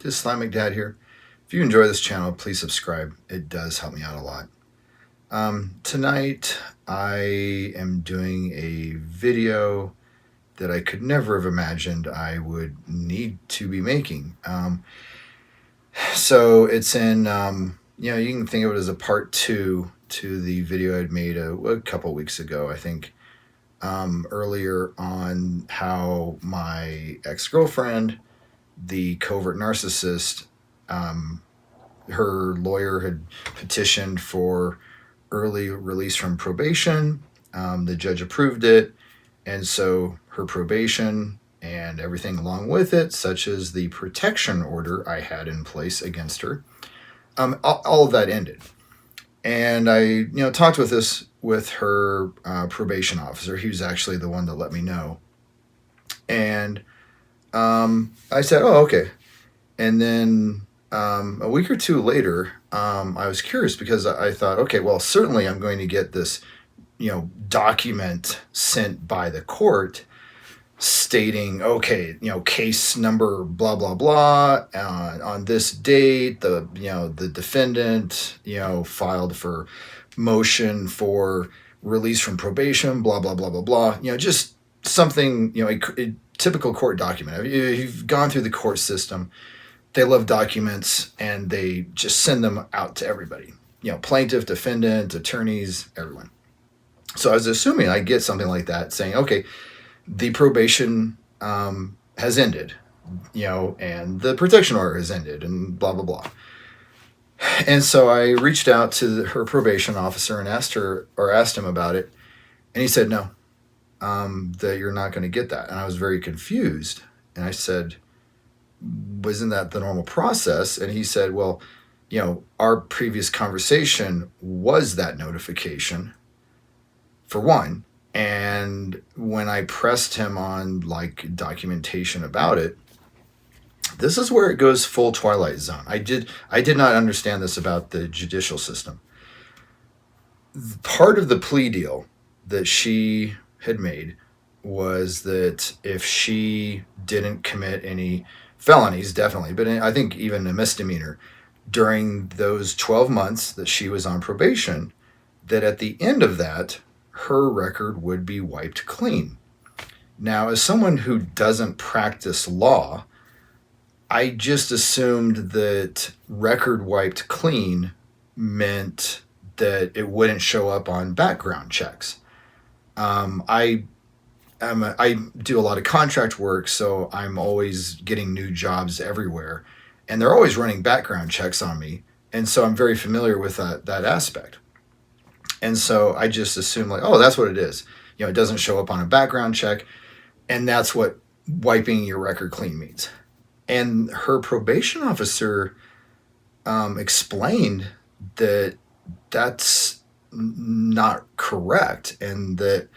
Islamic Dad here. If you enjoy this channel, please subscribe. It does help me out a lot. Tonight, I am doing a video that I could never have imagined I would need to be making. So it's in, you can think of it as a part 2 to the video I'd made a couple weeks ago, I think, earlier on how my ex-girlfriend, the covert narcissist, her lawyer had petitioned for early release from probation. The judge approved it, and so her probation and everything along with it, such as the protection order I had in place against her, all of that ended. And I, talked with her probation officer. He was actually the one that let me know. And I said, "Oh, okay." And then a week or two later, I was curious because I thought, okay, well, certainly I'm going to get this, document sent by the court stating, okay, case number blah blah blah on this date, the defendant, filed for motion for release from probation, blah blah blah blah blah. Just something, a typical court document. You've gone through the court system. They love documents, and they just send them out to everybody. Plaintiff, defendant, attorneys, everyone. So I was assuming I get something like that saying, okay, the probation has ended, and the protection order has ended, and blah, blah, blah. And so I reached out to her probation officer and asked him about it. And he said, no, that you're not going to get that. And I was very confused. And I said, wasn't that the normal process? And he said, well, our previous conversation was that notification, for one. And when I pressed him on documentation about it, this is where it goes full Twilight Zone. I did not understand this about the judicial system. Part of the plea deal that she had made was that if she didn't commit any felonies, definitely, but I think even a misdemeanor, during those 12 months that she was on probation, that at the end of that, her record would be wiped clean. Now, as someone who doesn't practice law, I just assumed that record wiped clean meant that it wouldn't show up on background checks. I do a lot of contract work, so I'm always getting new jobs everywhere, and they're always running background checks on me, and so I'm very familiar with that aspect. And so I just assumed oh, that's what it is. It doesn't show up on a background check, and that's what wiping your record clean means. And her probation officer explained that that's not correct, and that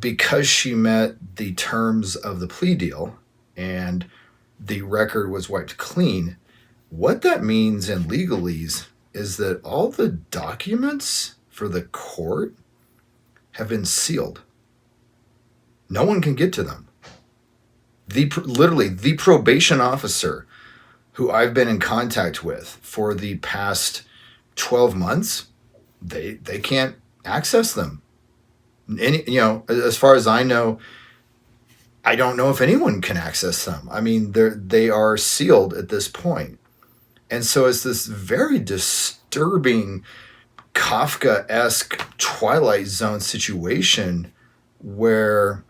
because she met the terms of the plea deal and the record was wiped clean, what that means in legalese is that all the documents for the court have been sealed. No one can get to them. Literally, the probation officer who I've been in contact with for the past 12 months, they can't access them. As far as I know, I don't know if anyone can access them. I mean, they are sealed at this point. And so it's this very disturbing, Kafka-esque Twilight Zone situation where,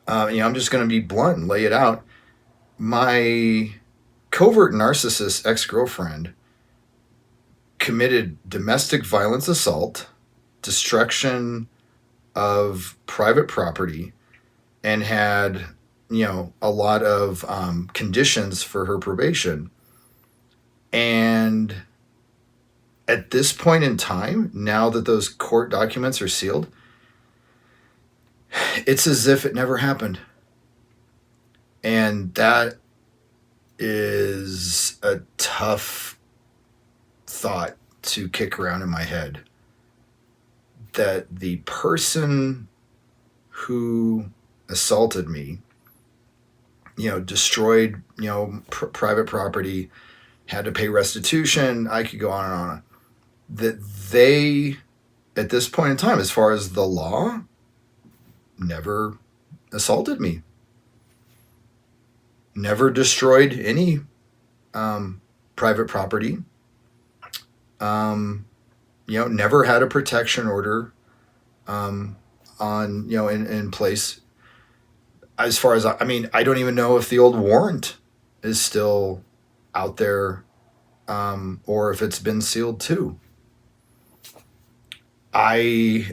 I'm just going to be blunt and lay it out. My covert narcissist ex-girlfriend committed domestic violence assault, destruction of private property, and had, a lot of conditions for her probation. And at this point in time, now that those court documents are sealed, it's as if it never happened. And that is a tough thought to kick around in my head. That the person who assaulted me destroyed, private property, had to pay restitution. I could go on and on. That they, at this point in time, as far as the law, never assaulted me, never destroyed any private property, never had a protection order in place. As far as I mean, I don't even know if the old warrant is still out there, or if it's been sealed too. I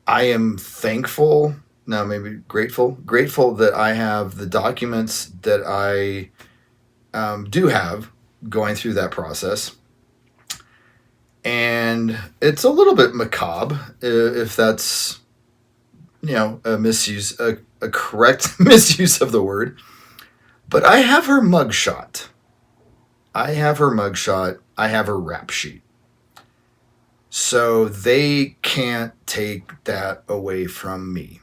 I am thankful, no, maybe grateful that I have the documents that I do have going through that process. And it's a little bit macabre, if that's, a misuse, a correct misuse of the word. But I have her mugshot. I have her rap sheet. So they can't take that away from me.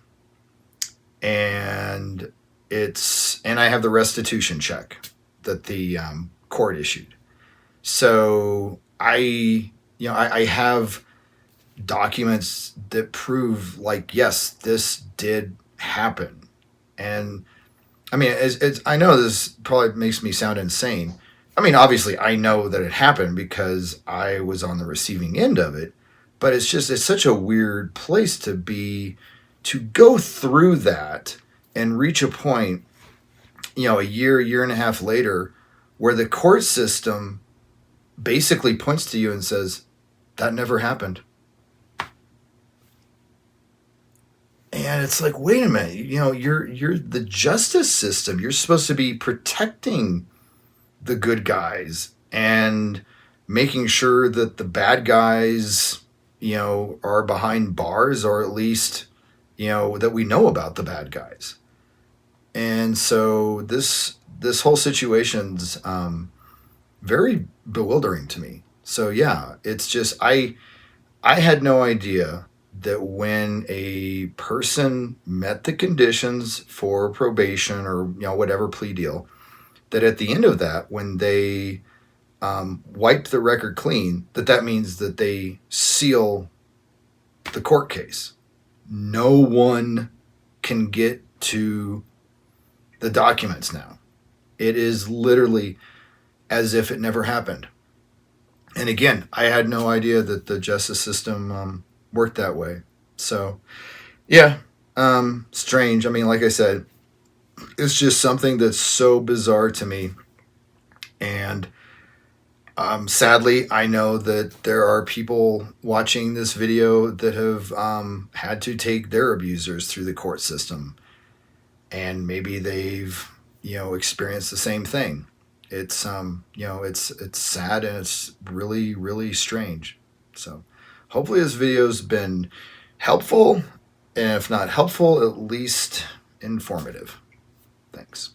And I have the restitution check that the court issued. So I have documents that prove, like, yes, this did happen. And I mean, I know this probably makes me sound insane. I mean, obviously, I know that it happened because I was on the receiving end of it. But it's such a weird place to be, to go through that and reach a point, a year and a half later, where the court system basically points to you and says, that never happened. And it's like, wait a minute, you're the justice system. You're supposed to be protecting the good guys and making sure that the bad guys, are behind bars, or at least, that we know about the bad guys. And so this whole situation's very bewildering to me. So yeah, it's just, I had no idea that when a person met the conditions for probation or whatever plea deal, that at the end of that, when they wiped the record clean, that means that they seal the court case. No one can get to the documents now. It is literally as if it never happened. And again, I had no idea that the justice system worked that way. So, yeah, strange. I mean, like I said, it's just something that's so bizarre to me. And sadly, I know that there are people watching this video that have had to take their abusers through the court system. And maybe they've, experienced the same thing. It's, it's sad, and it's really, really strange. So hopefully this video's been helpful, and if not helpful, at least informative. Thanks.